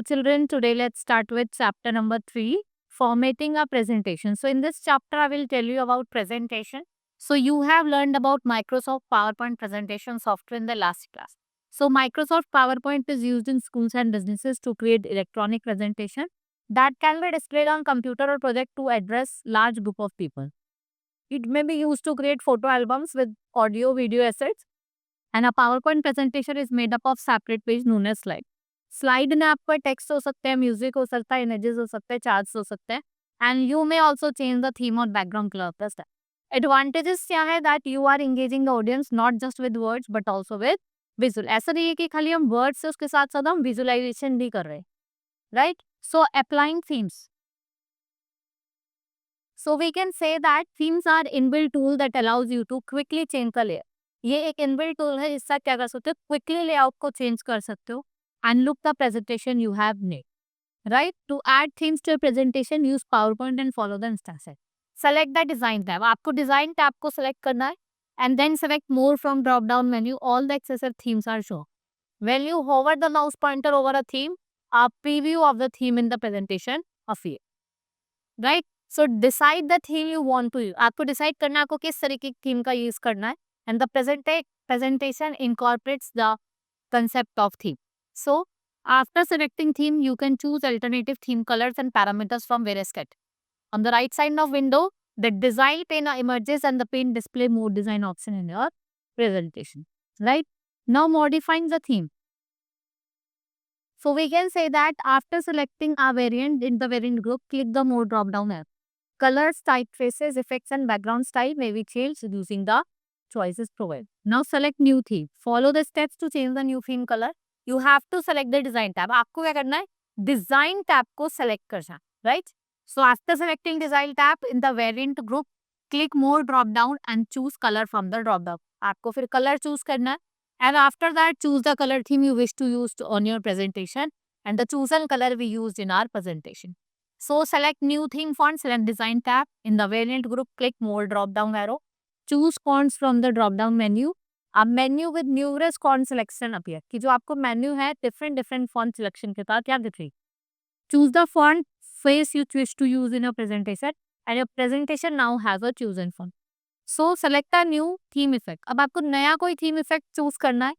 children, today let's start with chapter number 3, formatting a presentation. So in this chapter, I will tell you about presentation. So you have learned about Microsoft PowerPoint presentation software in the last class. So Microsoft PowerPoint is used in schools and businesses to create electronic presentation that can be displayed on computer or project to address large group of people. It may be used to create photo albums with audio, video assets, and a PowerPoint presentation is made up of separate page known as slide. Slide में आपका text हो सकता है, music हो सकता है, images हो सकते हैं, चार्ट्स हो सकते हैं, and you may also change the theme और background colour of the slide. Advantages क्या है that you are engaging the audience not just with words but also with visual. ऐसा नहीं है कि खाली हम वर्ड्स से उसके साथ साथ हम विजुअलाइजेशन भी कर रहे हैं, right. So applying themes. So we can say that themes are inbuilt tool that allows you to quickly change the layer. ये एक इनबिल्ट टूल है जिससे क्या कर सकते हो, क्विकली लेआउट को चेंज कर सकते हो and look the presentation you have made. Right. To add themes to presentation use PowerPoint and follow the instruction. Select the design tab. आपको डिजाइन टैब को सेलेक्ट करना है and then select more from drop down menu. All the excessive themes are show. When you hover the mouse pointer over a theme, a preview of the theme in the presentation appear. Right? So decide the theme you want to use. आपको decide करना है आपको किस तरीके की theme का use करना है. And the presentation incorporates the concept of theme. So after selecting theme, you can choose alternative theme colors and parameters from various set. On the right side of window, the design pane emerges and the pane display more design option in your presentation. Right? Now modifying the theme. So we can say that after selecting a variant in the variant group, click the more drop down arrow. Colors, typefaces, effects and background style may be changed using the choices provided. Now select new theme. Follow the steps to change the new theme color. You have to select the design tab. आपको क्या करना है? Design tab को select करना, right? So after selecting design tab in the variant group, click more drop down and choose color from the drop down. आपको फिर color choose करना है. And after that, choose the color theme you wish to use on your presentation and the chosen color we used in our presentation. So select new theme font, select design tab. In the variant group, click more drop down arrow. Choose fonts from the drop down menu. A menu with numerous font selection appear. कि जो आपको menu है different font selection के साथ क्या दिख रही. Choose the font face you wish to use in your presentation and your presentation now has a chosen font. So select a new theme effect. अब आपको नया कोई theme effect choose करना है.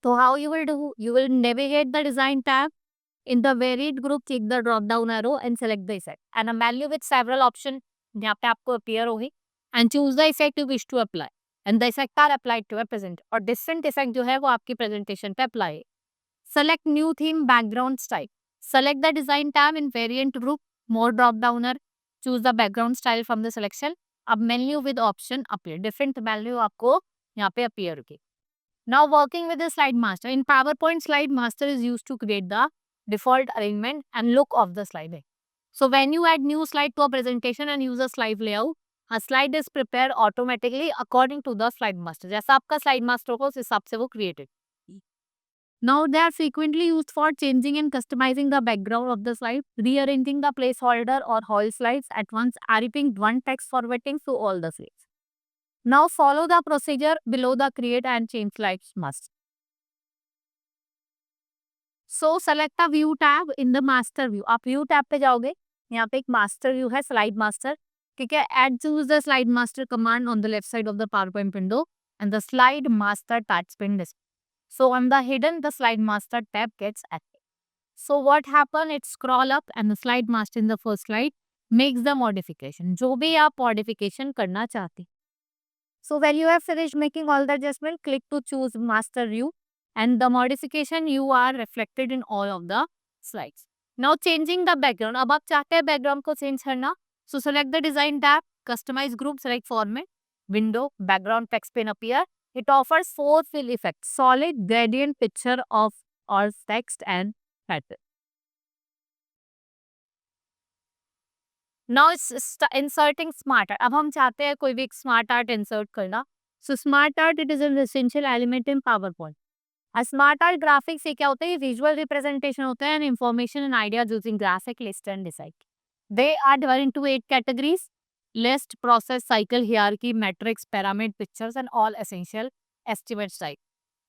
तो how you will do? You will navigate the design tab. In the variant group, click the drop down arrow and select the effect. And a menu with several options यहाँ पे आपको appear होगी. And choose the effect you wish to apply. And the effect are applied to a present. और different effect जो है वो आपकी presentation पे apply है. Select new theme background style. Select the design tab in variant group. More drop downer. Choose the background style from the selection. अब menu with option appear. Different menu आपको यहाँ पे appear होगी. Now working with the slide master. In PowerPoint, slide master is used to create the default arrangement and look of the slide. So when you add new slide to a presentation and use a slide layout, a slide is prepared automatically according to the slide master. जैसा आपका slide master होगा उस हिसाब से वो created. Now they are frequently used for changing and customizing the background of the slide, rearranging the placeholder or whole slides at once, adding one text formatting to all the slides. Now follow the procedure below the create and change slides must. So select the view tab in the master view. आप view tab पे जाओगे, यहाँ पे एक master view है, slide master. ठीक है, add choose the slide master command on the left side of the PowerPoint window and the slide master touchpad display. So on the hidden, the slide master tab gets active. So what happen? It scroll up and the slide master in the first slide makes the modification. जो भी आप modification करना चाहते. So when you have finished making all the adjustment, click to choose master view and the modification you are reflected in all of the slides. Now changing the background. अब आप चाहते हैं background को change करना. So select the design tab, customize group, select format, window, background text pane appear. It offers 4 fill effects: solid, gradient, picture of or text and pattern. Now it's inserting smart art. अब हम चाहते हैं कोई भी एक smart art insert करना. So smart art it is an essential element in PowerPoint. A smart art graphics से क्या होता है? ये visual representation होता है and information and ideas using graphic list and decide. They are divided into 8 categories: list, process, cycle, hierarchy, matrix, pyramid, pictures, and all essential estimates type.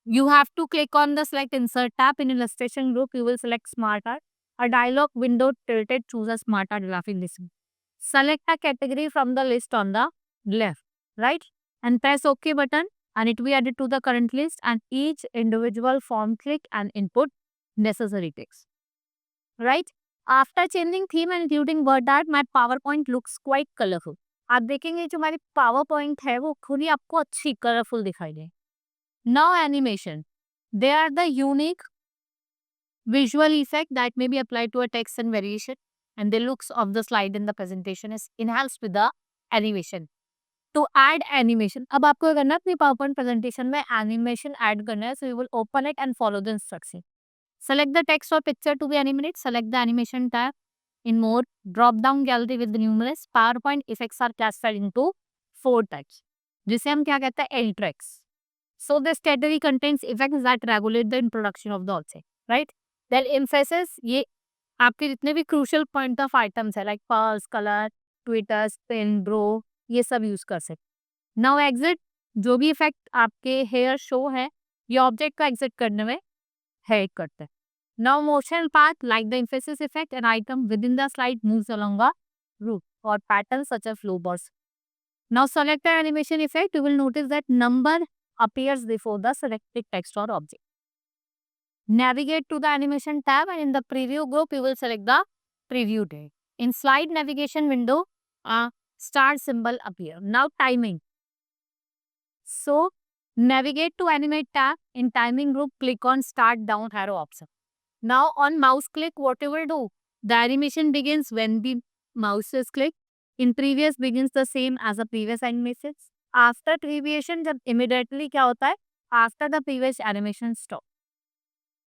You have to click on the select insert tab in illustration group. You will select smart art. A dialog window tilted, choose a smart art graphing design. Select a category from the list on the left, right? And press OK button and it will be added to the current list and each individual form click and input necessary text, right? After changing theme and including word art, my PowerPoint looks quite colorful. आप देखेंगे जो हमारी PowerPoint है वो खुद ही आपको अच्छी colourful दिखाई दे. Now animation. They are the unique visual effect that may be applied to a text and variation and the looks of the slide in the presentation is enhanced with the animation. To add animation, अब आपको करना है अपनी PowerPoint presentation में animation add करना है, so you will open it and follow the instruction. Select the text or picture to be animated. Select the animation tab. In more, drop down gallery with numerous PowerPoint effects are classified into 4 types, जिसे हम क्या कहते हैं L-tracks. So this category contains effects that regulate the introduction of the object, right? Then emphasis, ये आपके जितने भी crucial point of items है like pulse, color, tweeters, pen, bro, ये सब यूज कर सकते. Now exit, जो भी इफेक्ट आपके हेयर शो है ये ऑब्जेक्ट को एग्जिट करने में हेल्प करते हैं. Now motion path, like the emphasis effect, an item within the slide moves along a route or pattern such as flow bars. Now select the animation effect, you will notice that number appears before the selected text or object. Navigate to the animation tab and in the preview group, you will select the preview date. In slide navigation window, a star symbol appear. Now timing. So navigate to animate tab. In timing group, click on start down arrow option. Now on mouse click, what you will do? The animation begins when the mouse is clicked. In previous begins the same as the previous animations. After deviation, जब immediately क्या होता है? After the previous animation stop.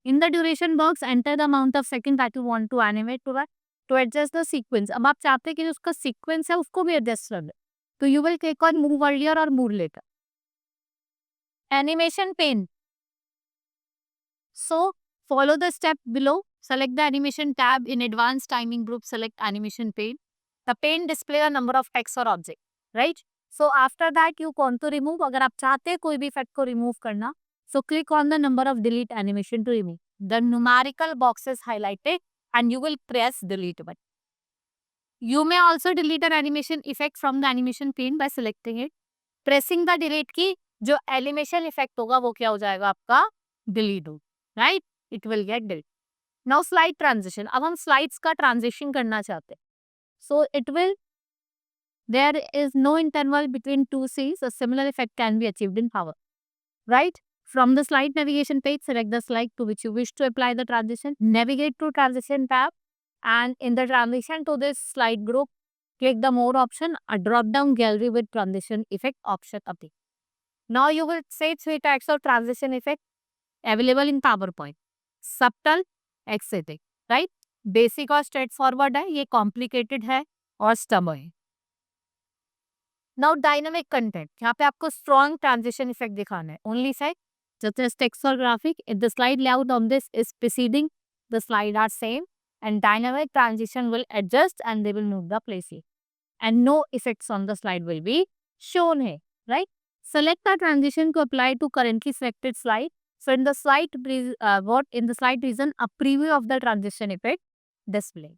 In the duration box, enter the amount of second that you want to animate to that. To adjust the sequence. अब आप चाहते हैं कि जो उसका sequence है उसको भी adjust कर दे. तो you will click on move earlier or move later. Animation pane. So follow the step below. Select the animation tab. In advanced timing group, select animation pane. The pane display a number of text or object, right? So after that you want to remove. अगर आप चाहते हैं कोई भी effect को remove करना, so click on the number of delete animation to remove. The numerical box is highlighted and you will press delete button. You may also delete an animation effect from the animation pane by selecting it. Pressing the delete key, जो animation effect होगा वो क्या हो जाएगा आपका delete हो, right? It will get delete. Now slide transition. अब हम slides का transition करना चाहते हैं. So it will, there is no interval between two scenes. A similar effect can be achieved in Power, right? From the slide navigation page, select the slide to which you wish to apply the transition. Navigate to transition tab and in the transition to this slide group, click the more option, a drop down gallery with transition effect option appear. Now you will see 3 types of transition effect available in PowerPoint. Subtle, ecstatic, right? Basic और straightforward है, ये complicated है और stubborn है. Now dynamic content, यहाँ पे आपको strong transition effect दिखाना है. Only side, such as text or graphic, if the slide layout on this is preceding, the slide are same and dynamic transition will adjust and they will move the places. And no effects on the slide will be shown here, right? Select the transition to apply to currently selected slide. So in the slide, in the slide region, a preview of the transition effect display.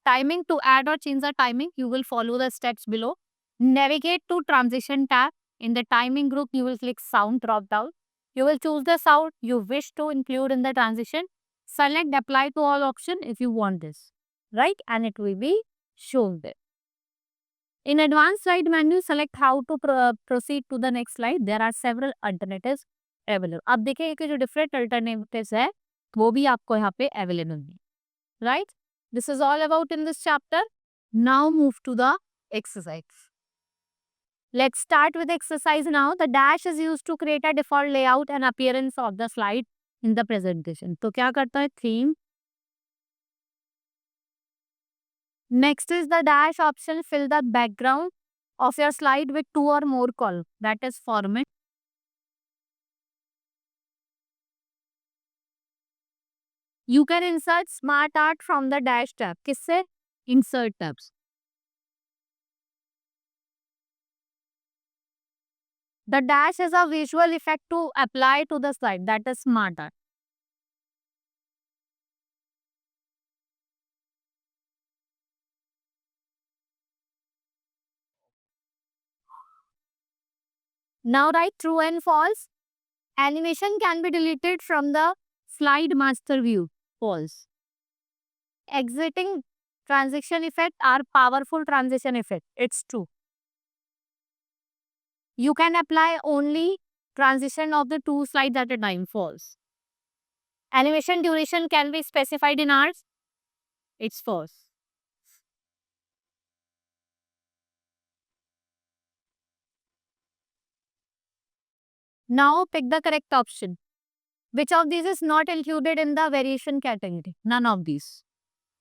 Timing, to add or change the timing, you will follow the steps below. Navigate to transition tab. In the timing group, you will click sound drop down. You will choose the sound you wish to include in the transition. Select apply to all option if you want this, right? And it will be shown there. In advanced slide menu, select how to proceed to the next slide. There are several alternatives available. अब देखिए कि जो different alternatives है वो भी आपको यहाँ पे available है, right? This is all about in this chapter. Now move to the exercise. Let's start with exercise now. The dash is used to create a default layout and appearance of the slide in the presentation. तो क्या करता है theme. Next is the dash option. Fill the background of your slide with 2 or more columns. That is format. You can insert smart art from the dash tab. किससे? Insert tabs. The dash is a visual effect to apply to the slide. That is smart art. Now write true and false. Animation can be deleted from the slide master view. False. Exiting transition effect are powerful transition effect. It's true. You can apply only transition of the two slides at a time. False. Animation duration can be specified in hours. It's false. Now pick the correct option. Which of these is not included in the variation category? None of these.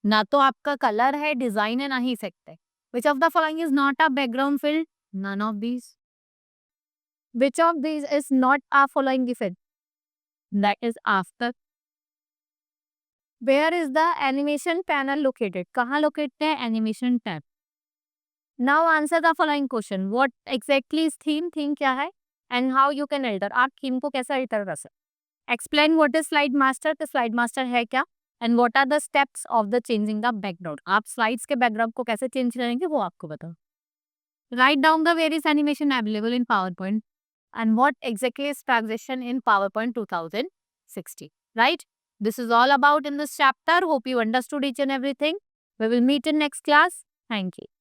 ना तो आपका colour है, design है, ना ही effect है. Which of the following is not a background fill? None of these. Which of these is not a following effect? That is after. Where is the animation panel located? कहाँ located है animation tab? Now answer the following question. What exactly is theme? Theme क्या है? And how you can alter? आप theme को कैसे alter कर सकते? Explain what is slide master. तो slide master है क्या? And what are the steps of the changing the background? आप slides के background को कैसे change करेंगे वो आपको बताओ. Write down the various animation available in PowerPoint and what exactly is transition in PowerPoint 2060. Right? This is all about in this chapter. Hope you understood each and everything. We will meet in next class. Thank you.